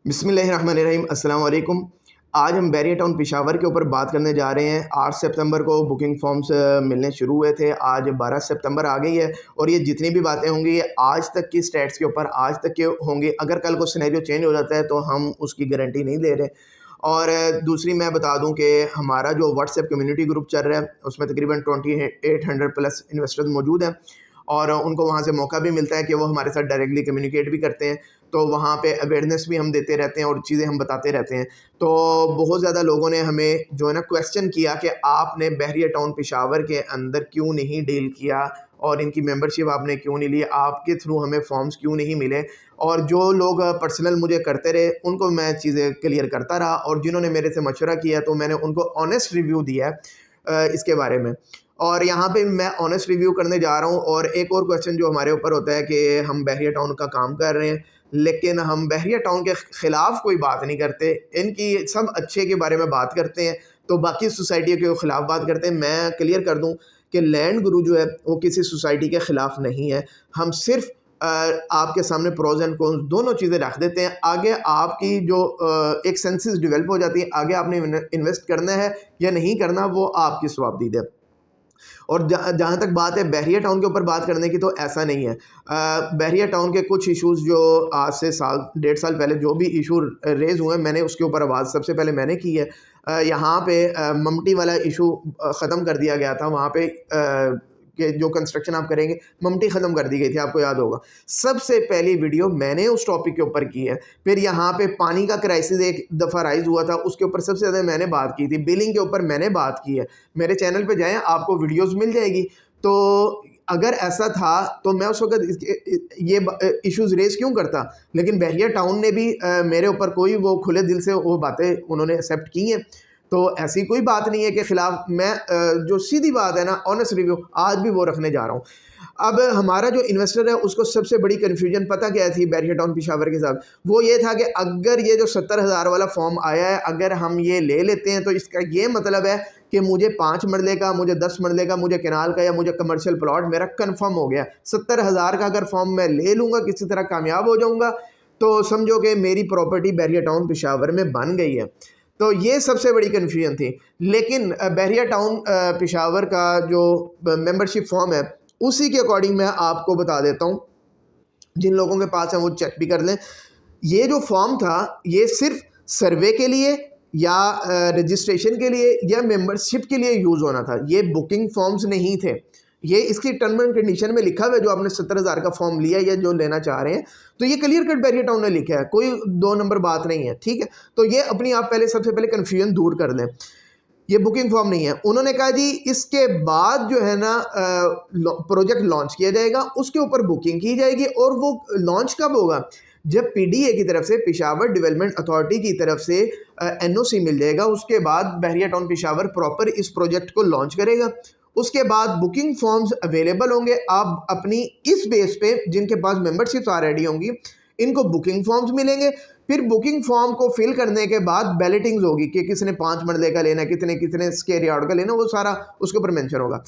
बिस्मिल्लाहिर्रहमानिर्रहीम अस्सलाम वालेकुम। आज हम बैरिया टाउन पेशावर के ऊपर बात करने जा रहे हैं। 8 सितंबर को बुकिंग फॉर्म्स मिलने शुरू हुए थे। आज 12 सितंबर आ गई है और ये जितनी भी बातें होंगी ये आज तक की स्टैट्स के ऊपर आज तक के होंगे। अगर कल को सिनेरियो चेंज हो जाता है तो हम उसकी गारंटी नहीं दे रहे। और दूसरी मैं बता दूं कि हमारा जो व्हाट्सएप कम्युनिटी ग्रुप चल रहा है उसमें तकरीबन 2800 प्लस इन्वेस्टर्स मौजूद हैं और उनको वहाँ से मौका भी मिलता है कि वो हमारे साथ डायरेक्टली कम्युनिकेट भी करते हैं। तो वहाँ पे अवेयरनेस भी हम देते रहते हैं और चीज़ें हम बताते रहते हैं। तो बहुत ज़्यादा लोगों ने हमें जो है ना क्वेश्चन किया कि आपने बहरिया टाउन पेशावर के अंदर क्यों नहीं डील किया और इनकी मेंबरशिप आपने क्यों नहीं ली, आपके थ्रू हमें फॉर्म्स क्यों नहीं मिले। और जो लोग पर्सनल मुझे करते रहे उनको मैं चीज़ें क्लियर करता रहा और जिन्होंने मेरे से मशवरा किया तो मैंने उनको ऑनेस्ट रिव्यू दिया है इसके बारे में। और यहाँ पे मैं ऑनेस्ट रिव्यू करने जा रहा हूँ। और एक और क्वेश्चन जो हमारे ऊपर होता है कि हम बहरिया टाउन का काम कर रहे हैं लेकिन हम बहरिया टाउन के ख़िलाफ़ कोई बात नहीं करते, इनकी सब अच्छे के बारे में बात करते हैं तो बाकी सोसाइटियों के ख़िलाफ़ बात करते हैं। मैं क्लियर कर दूं कि लैंड गुरु जो है वो किसी सोसाइटी के ख़िलाफ़ नहीं है। हम सिर्फ आपके सामने प्रोज एंड कॉन्स दोनों चीज़ें रख देते हैं। आगे आपकी जो एक सेंसेस डेवलप हो जाती है, आगे आपने इन्वेस्ट करना है या नहीं करना वो आपकी स्वाबदीद है। और जहाँ तक बात है बहरिया टाउन के ऊपर बात करने की, तो ऐसा नहीं है। बहरिया टाउन के कुछ इश्यूज़ जो आज से साल 1.5 साल पहले जो भी इशू रेज़ हुए मैंने उसके ऊपर आवाज़ सबसे पहले मैंने की है। यहाँ पे ममटी वाला इशू ख़त्म कर दिया गया था। वहाँ पे कि जो कंस्ट्रक्शन आप करेंगे ममटी ख़त्म कर दी गई थी, आपको याद होगा। सबसे पहली वीडियो मैंने उस टॉपिक के ऊपर की है। फिर यहाँ पे पानी का क्राइसिस एक दफ़ा राइज हुआ था, उसके ऊपर सबसे ज़्यादा मैंने बात की थी। बिलिंग के ऊपर मैंने बात की है। मेरे चैनल पे जाएं, आपको वीडियोस मिल जाएगी। तो अगर ऐसा था तो मैं उस वक्त ये इश्यूज़ रेस क्यों करता। लेकिन बहरिया टाउन ने भी मेरे ऊपर कोई वो खुले दिल से वो बातें उन्होंने एक्सेप्ट की हैं। तो ऐसी कोई बात नहीं है कि ख़िलाफ़। मैं जो सीधी बात है ना ऑनेस्ट रिव्यू आज भी वो रखने जा रहा हूँ। अब हमारा जो इन्वेस्टर है उसको सबसे बड़ी कन्फ्यूजन पता क्या थी बहरिया टाउन पेशावर के साथ, वो ये था कि अगर ये जो 70,000 वाला फॉर्म आया है अगर हम ये ले लेते हैं तो इसका ये मतलब है कि मुझे 5 मरले का, मुझे 10 मरले का, मुझे केनाल का या मुझे कमर्शियल प्लॉट मेरा कन्फर्म हो गया। 70,000 का अगर फॉर्म मैं ले लूँगा, किसी तरह कामयाब हो जाऊँगा तो समझो कि मेरी प्रॉपर्टी बहरिया टाउन पेशावर में बन गई है। तो ये सबसे बड़ी कन्फ्यूजन थी। लेकिन बहरिया टाउन पेशावर का जो मेंबरशिप फॉर्म है उसी के अकॉर्डिंग मैं आपको बता देता हूँ, जिन लोगों के पास है वो चेक भी कर लें। ये जो फॉर्म था ये सिर्फ सर्वे के लिए या रजिस्ट्रेशन के लिए या मेंबरशिप के लिए यूज़ होना था। ये बुकिंग फॉर्म्स नहीं थे। ये इसकी टर्म एंड कंडीशन में लिखा हुआ है। जो आपने 70,000 का फॉर्म लिया या जो लेना चाह रहे हैं तो ये क्लियर कट बहरिया टाउन ने लिखा है, कोई 2 नंबर बात नहीं है, ठीक है। तो ये अपनी आप पहले सबसे पहले कन्फ्यूजन दूर कर लें। ये बुकिंग फॉर्म नहीं है। उन्होंने कहा जी इसके बाद जो है ना प्रोजेक्ट लॉन्च किया जाएगा, उसके ऊपर बुकिंग की जाएगी। और वो लॉन्च कब होगा, जब पीडीए की तरफ से पेशावर डेवलपमेंट अथॉरिटी की तरफ से एनओसी मिल जाएगा। उसके बाद बहरिया टाउन पेशावर प्रॉपर इस प्रोजेक्ट को लॉन्च करेगा। उसके बाद बुकिंग फॉर्म्स अवेलेबल होंगे। आप अपनी इस बेस पे जिनके पास मेंबरशिप्स ऑलरेडी होंगी इनको बुकिंग फॉर्म्स मिलेंगे। फिर बुकिंग फॉर्म को फिल करने के बाद बैलेटिंग्स होगी कि किसने 5 मरले का लेना है, कितने स्क्वायर यार्ड का लेना, वो सारा उसके ऊपर मेंशन होगा।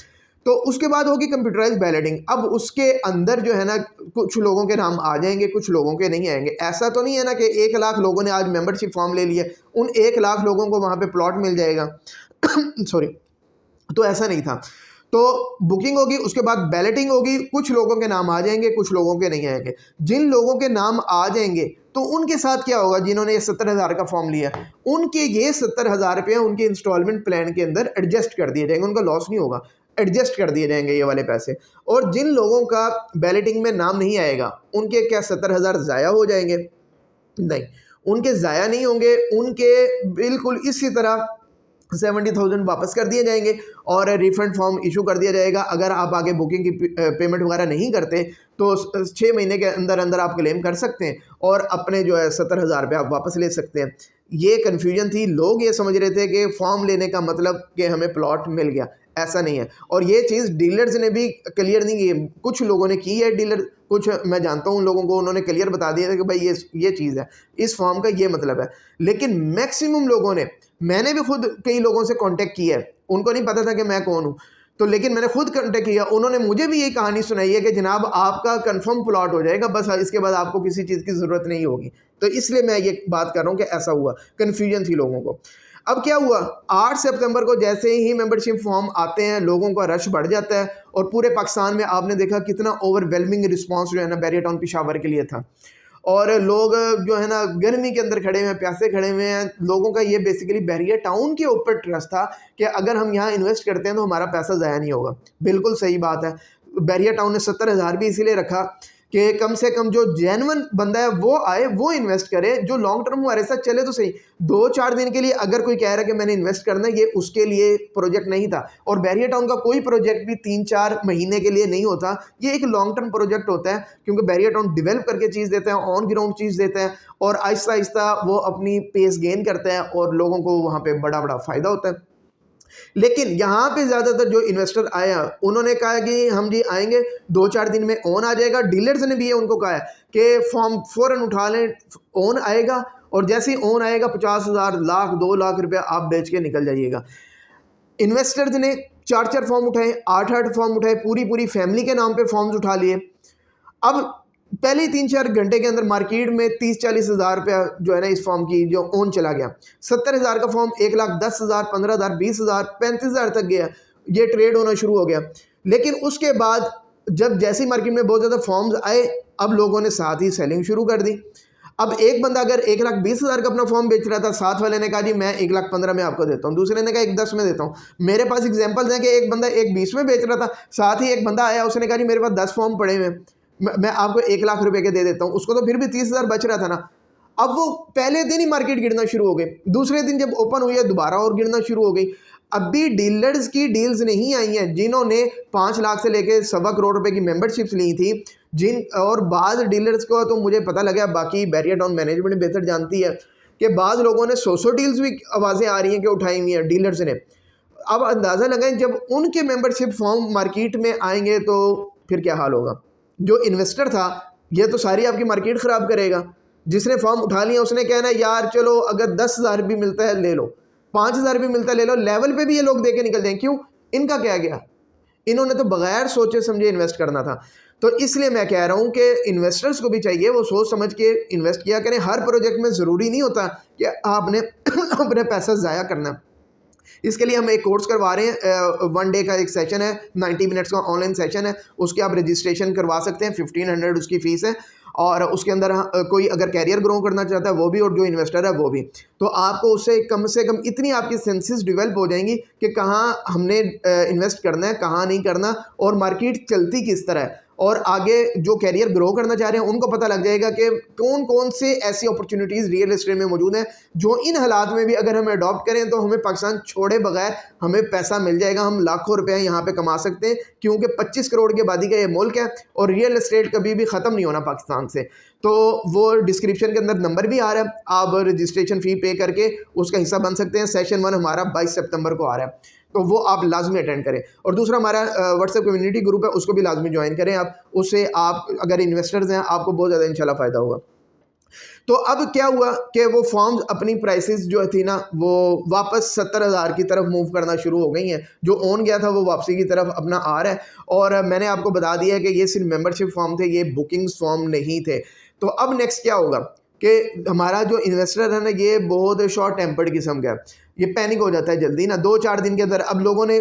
तो उसके बाद होगी कंप्यूटराइज बैलेटिंग। अब उसके अंदर जो है ना कुछ लोगों के नाम आ जाएंगे, कुछ लोगों के नहीं आएंगे। ऐसा तो नहीं है ना कि 1 लाख लोगों ने आज मेंबरशिप फॉर्म ले लिया, उन 1 लाख लोगों को वहाँ पे प्लॉट मिल जाएगा सॉरी, तो ऐसा नहीं था। तो बुकिंग होगी, उसके बाद बैलेटिंग होगी। कुछ लोगों के नाम आ जाएंगे, कुछ लोगों के नहीं आएंगे। जिन लोगों के नाम आ जाएंगे तो उनके साथ क्या होगा, जिन्होंने ये 70,000 का फॉर्म लिया उनके ये 70,000 रुपये उनके इंस्टॉलमेंट प्लान के अंदर एडजस्ट कर दिए जाएंगे। उनका लॉस नहीं होगा, एडजस्ट कर दिए जाएंगे ये वाले पैसे। और जिन लोगों का बैलेटिंग में नाम नहीं आएगा उनके क्या 70,000 ज़ाया हो जाएंगे? नहीं, उनके ज़ाया नहीं होंगे। उनके बिल्कुल इसी तरह 70,000 वापस कर दिए जाएंगे और रिफंड फॉर्म इशू कर दिया जाएगा। अगर आप आगे बुकिंग की पेमेंट वगैरह नहीं करते तो 6 महीने के अंदर अंदर आप क्लेम कर सकते हैं और अपने जो है 70,000 रुपये आप वापस ले सकते हैं। ये कन्फ्यूजन थी। लोग ये समझ रहे थे कि फॉर्म लेने का मतलब कि हमें प्लॉट मिल गया, ऐसा नहीं है। और ये चीज़ डीलर्स ने भी क्लियर नहीं की। कुछ लोगों ने की है डीलर, कुछ मैं जानता हूँ उन लोगों को, उन्होंने क्लियर बता दिया था कि भाई ये चीज़ है, इस फॉर्म का ये मतलब है। लेकिन मैक्सिमम लोगों ने, मैंने भी खुद कई लोगों से कांटेक्ट किया है, उनको नहीं पता था कि मैं कौन हूँ, तो लेकिन मैंने खुद कांटेक्ट किया। उन्होंने मुझे भी ये कहानी सुनाई है कि जनाब आपका कंफर्म प्लॉट हो जाएगा, बस इसके बाद आपको किसी चीज़ की ज़रूरत नहीं होगी। तो इसलिए मैं ये बात कर रहा हूँ कि ऐसा हुआ, कन्फ्यूजन थी लोगों को। अब क्या हुआ, 8 सितंबर को जैसे ही मेंबरशिप फॉर्म आते हैं लोगों का रश बढ़ जाता है और पूरे पाकिस्तान में आपने देखा कितना ओवरवेलमिंग रिस्पांस जो है ना बैरियर टाउन पेशावर के लिए था। और लोग जो है ना गर्मी के अंदर खड़े हुए हैं, प्यासे खड़े हुए हैं। लोगों का ये बेसिकली बैरियर टाउन के ऊपर ट्रस्ट था कि अगर हम यहाँ इन्वेस्ट करते हैं तो हमारा पैसा ज़ाया नहीं होगा। बिल्कुल सही बात है। बैरियर टाउन ने 70,000 भी इसीलिए रखा कि कम से कम जो जेन्युइन बंदा है वो आए, वो इन्वेस्ट करे, जो लॉन्ग टर्म हमारे साथ चले तो सही। 2-4 दिन के लिए अगर कोई कह रहा है कि मैंने इन्वेस्ट करना है, ये उसके लिए प्रोजेक्ट नहीं था। और बैरियर टाउन का कोई प्रोजेक्ट भी 3-4 महीने के लिए नहीं होता, ये एक लॉन्ग टर्म प्रोजेक्ट होता है, क्योंकि बैरियर टाउन डेवलप करके चीज़ देता है, ऑन ग्राउंड चीज़ देता है और आहिस्ता आहिस्ता वो अपनी पेस गेन करता है और लोगों को वहाँ पर बड़ा बड़ा फ़ायदा होता है। लेकिन यहाँ पे ज़्यादातर जो इन्वेस्टर आया उन्होंने कहा कि हम जी आएंगे, 2-4 दिन में ऑन आ जाएगा। डीलर्स ने भी ये उनको कहा है कि फॉर्म फ़ौरन उठा लें, ऑन आएगा और जैसे ही ऑन आएगा 50,000, लाख, 2 लाख रुपया आप बेच के निकल जाइएगा। इन्वेस्टर्स ने 4-4 फॉर्म उठाए, 8-8 फॉर्म उठाए, पूरी फैमिली के नाम पे फॉर्म्स उठा लिए। अब पहले 3-4 घंटे के अंदर मार्केट में 30-40 हज़ार रुपया जो है ना इस फॉर्म की जो ऑन चला गया। 70,000 का फॉर्म 1,10,000, 15,000, 20,000, 35,000 तक गया। ये ट्रेड होना शुरू हो गया। लेकिन उसके बाद जब जैसी मार्केट में बहुत ज़्यादा फॉर्म्स आए, अब लोगों ने साथ ही सेलिंग शुरू कर दी। अब एक बंदा अगर 1,20,000 का अपना फॉर्म बेच रहा था, साथ वाले ने कहा जी मैं 1,15,000 में आपको देता हूँ, दूसरे ने कहा 1,10 में देता हूँ। मेरे पास एग्जांपल्स हैं कि एक बंदा 1,20 में बेच रहा था, साथ ही एक बंदा आया, उसने कहा जी मेरे पास 10 फॉर्म पड़े हुए हैं, मैं आपको 1,00,000 रुपए के दे देता हूँ। उसको तो फिर भी 30,000 बच रहा था ना। अब वो पहले दिन ही मार्केट गिरना शुरू हो गई, दूसरे दिन जब ओपन हुई है दोबारा और गिरना शुरू हो गई। अभी डीलर्स की डील्स नहीं आई हैं जिन्होंने 5 लाख से लेके 1.25 करोड़ रुपए की मेंबरशिप्स ली थी, जिन और बाज़ डीलर्स को तो मुझे पता लगा, बाकी बैरियर टाउन मैनेजमेंट बेहतर जानती है कि बाज़ लोगों ने 100 डील्स भी आवाज़ें आ रही हैं कि उठाई हुई हैं डीलर्स ने। अब अंदाज़ा लगाएं जब उनके मेंबरशिप फॉर्म मार्केट में आएंगे तो फिर क्या हाल होगा। जो इन्वेस्टर था ये तो सारी आपकी मार्केट ख़राब करेगा। जिसने फॉर्म उठा लिया उसने कहना है यार चलो अगर 10,000 भी मिलता है ले लो, 5,000 भी मिलता है ले लो। लेवल पे भी ये लोग दे के निकल जाएंगे। क्यों? इनका क्या गया, इन्होंने तो बगैर सोचे समझे इन्वेस्ट करना था। तो इसलिए मैं कह रहा हूँ कि इन्वेस्टर्स को भी चाहिए वो सोच समझ के इन्वेस्ट किया करें। हर प्रोजेक्ट में ज़रूरी नहीं होता कि आपने अपने पैसा ज़ाया करना। इसके लिए हम एक कोर्स करवा रहे हैं, 1 डे का एक सेशन है, 90 मिनट्स का ऑनलाइन सेशन है, उसके आप रजिस्ट्रेशन करवा सकते हैं। 1500 उसकी फ़ीस है और उसके अंदर कोई अगर कैरियर ग्रो करना चाहता है वो भी और जो इन्वेस्टर है वो भी, तो आपको उससे कम से कम इतनी आपकी सेंसेस डेवलप हो जाएंगी कि कहाँ हमने इन्वेस्ट करना है, कहाँ नहीं करना और मार्केट चलती किस तरह है। और आगे जो कैरियर ग्रो करना चाह रहे हैं उनको पता लग जाएगा कि कौन कौन से ऐसी अपॉर्चुनिटीज़ रियल एस्टेट में मौजूद हैं जो इन हालात में भी अगर हम अडॉप्ट करें तो हमें पाकिस्तान छोड़े बगैर हमें पैसा मिल जाएगा। हम लाखों रुपए यहाँ पे कमा सकते हैं क्योंकि 25 करोड़ की आबादी का ये मुल्क है और रियल एस्टेट कभी भी ख़त्म नहीं होना पाकिस्तान से। तो वो डिस्क्रिप्शन के अंदर नंबर भी आ रहा है, आप रजिस्ट्रेशन फ़ी पे करके उसका हिस्सा बन सकते हैं। सेशन 1 हमारा 22 सितंबर को आ रहा है, तो वो आप लाजमी अटेंड करें। और दूसरा हमारा व्हाट्सएप कम्युनिटी ग्रुप है, उसको भी लाजमी ज्वाइन करें आप। उससे आप अगर इन्वेस्टर्स हैं आपको बहुत ज़्यादा इंशाल्लाह फ़ायदा होगा। तो अब क्या हुआ कि वो फॉर्म्स अपनी प्राइसेस जो थी ना वो वापस 70,000 की तरफ मूव करना शुरू हो गई हैं। जो ऑन गया था वो वापसी की तरफ अपना आ रहा है। और मैंने आपको बता दिया है कि ये सिर्फ मेंबरशिप फॉर्म थे, ये बुकिंग्स फॉर्म नहीं थे। तो अब नेक्स्ट क्या होगा कि हमारा जो इन्वेस्टर है ना ये बहुत शॉर्ट टेम्पर्ड किस्म का है, ये पैनिक हो जाता है जल्दी ना। 2-4 दिन के अंदर अब लोगों ने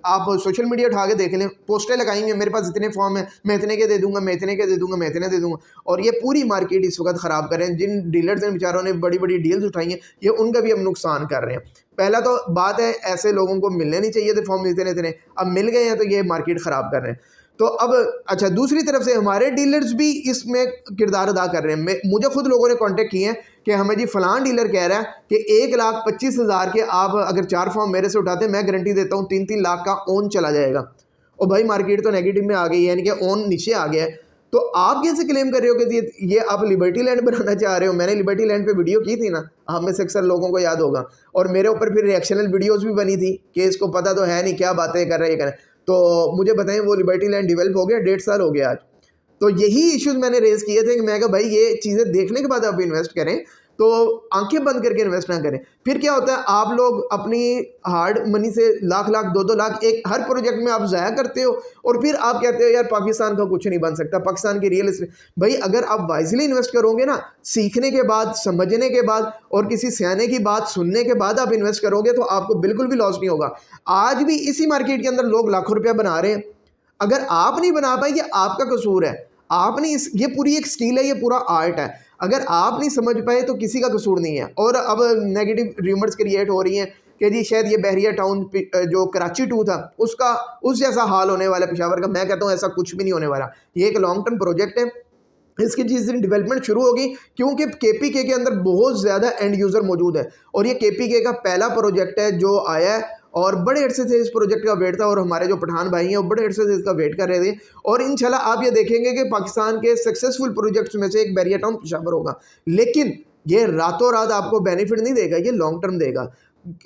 आप सोशल मीडिया उठा के देख लें, पोस्टें लगाएंगे मेरे पास इतने फॉर्म है, मैं इतने के दे दूंगा, मैं इतने के दे दूंगा, मैं इतने दे दूंगा। और ये पूरी मार्केट इस वक्त ख़राब कर रहे हैं। जिन डीलर्स ने बेचारों ने बड़ी बड़ी डील्स उठाई हैं ये उनका भी हम नुकसान कर रहे हैं। पहला तो बात है ऐसे लोगों को मिलने नहीं चाहिए थे फॉर्म इतने इतने, अब मिल गए हैं तो ये मार्केट ख़राब कर रहे हैं। तो अब अच्छा दूसरी तरफ से हमारे डीलर्स भी इसमें किरदार अदा कर रहे हैं। मुझे खुद लोगों ने कांटेक्ट किए हैं कि हमें जी फ़लान डीलर कह रहा है कि 1,25,000 के आप अगर 4 फॉर्म मेरे से उठाते हैं मैं गारंटी देता हूँ 3-3 लाख का ऑन चला जाएगा। और भाई मार्केट तो नेगेटिव में आ गई है, यानी कि ऑन नीचे आ गया है। तो आप कैसे क्लेम कर रहे हो कि ये आप लिबर्टी लैंड बनाना चाह रहे हो। मैंने लिबर्टी लैंड पे वीडियो की थी ना, आप में से अक्सर लोगों को याद होगा, और मेरे ऊपर फिर रिएक्शनल वीडियोज़ भी बनी थी कि इसको पता तो है नहीं क्या बातें कर रहे हैं। तो मुझे बताएं वो लिबर्टी लैंड डेवलप हो गया, 1.5 साल हो गया आज। तो यही इश्यूज मैंने रेज किए थे कि मैं कहा भाई ये चीज़ें देखने के बाद आप इन्वेस्ट करें, तो आंखें बंद करके इन्वेस्ट ना करें। फिर क्या होता है, आप लोग अपनी हार्ड मनी से लाख लाख 2-2 लाख एक हर प्रोजेक्ट में आप ज़ाया करते हो, और फिर आप कहते हो यार पाकिस्तान का कुछ नहीं बन सकता, पाकिस्तान की रियल एस्टेट। भाई अगर आप वाइजली इन्वेस्ट करोगे ना, सीखने के बाद, समझने के बाद और किसी सियाने की बात सुनने के बाद आप इन्वेस्ट करोगे, तो आपको बिल्कुल भी लॉस नहीं होगा। आज भी इसी मार्केट के अंदर लोग लाखों रुपया बना रहे हैं। अगर आप नहीं बना पाए, ये आपका कसूर है। आपने ये पूरी एक स्किल है, ये पूरा आर्ट है। अगर आप नहीं समझ पाए तो किसी का कसूर नहीं है। और अब नेगेटिव र्यूमर्स क्रिएट हो रही हैं कि जी शायद ये बहरिया टाउन जो कराची 2 था उसका उस जैसा हाल होने वाला है पेशावर का। मैं कहता हूँ ऐसा कुछ भी नहीं होने वाला। ये एक लॉन्ग टर्म प्रोजेक्ट है। इसकी जिस दिन डेवलपमेंट शुरू होगी, क्योंकि केपीके के अंदर बहुत ज़्यादा एंड यूज़र मौजूद है, और ये केपीके का पहला प्रोजेक्ट है जो आया है, और बड़े अरसे से इस प्रोजेक्ट का वेट था, और हमारे जो पठान भाई हैं वो बड़े अरसे से इसका वेट कर रहे थे। और इंशाल्लाह आप ये देखेंगे कि पाकिस्तान के सक्सेसफुल प्रोजेक्ट्स में से एक बहरिया टाउन पेशावर होगा। लेकिन ये रातों रात आपको बेनिफिट नहीं देगा, ये लॉन्ग टर्म देगा।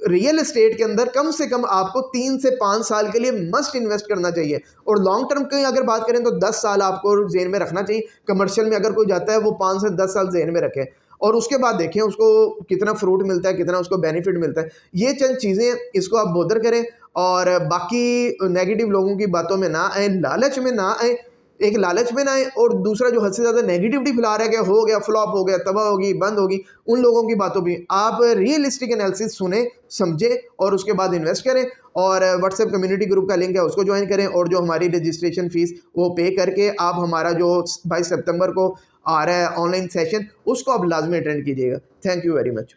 रियल एस्टेट के अंदर कम से कम आपको 3 से 5 साल के लिए मस्ट इन्वेस्ट करना चाहिए, और लॉन्ग टर्म की अगर बात करें तो 10 साल आपको जेन में रखना चाहिए। कमर्शियल में अगर कोई जाता है वो 5 से 10 साल जेन में रखे, और उसके बाद देखें उसको कितना फ्रूट मिलता है, कितना उसको बेनिफिट मिलता है। ये चंद चीज़ें, इसको आप बोदर करें, और बाकी नेगेटिव लोगों की बातों में ना आए, लालच में ना आए। एक लालच में ना आए, और दूसरा जो हद से ज़्यादा नेगेटिविटी फैला रहा है कि हो गया, फ्लॉप हो गया, तबाह होगी, बंद होगी, उन लोगों की बातों भी आप रियलिस्टिक एनालिसिस सुने, समझे, और उसके बाद इन्वेस्ट करें। और व्हाट्सएप कम्युनिटी ग्रुप का लिंक है, उसको ज्वाइन करें, और जो हमारी रजिस्ट्रेशन फ़ीस वो पे करके आप हमारा जो 22 सितंबर को आ रहा है ऑनलाइन सेशन, उसको आप लाजमी अटेंड कीजिएगा। Thank you very much.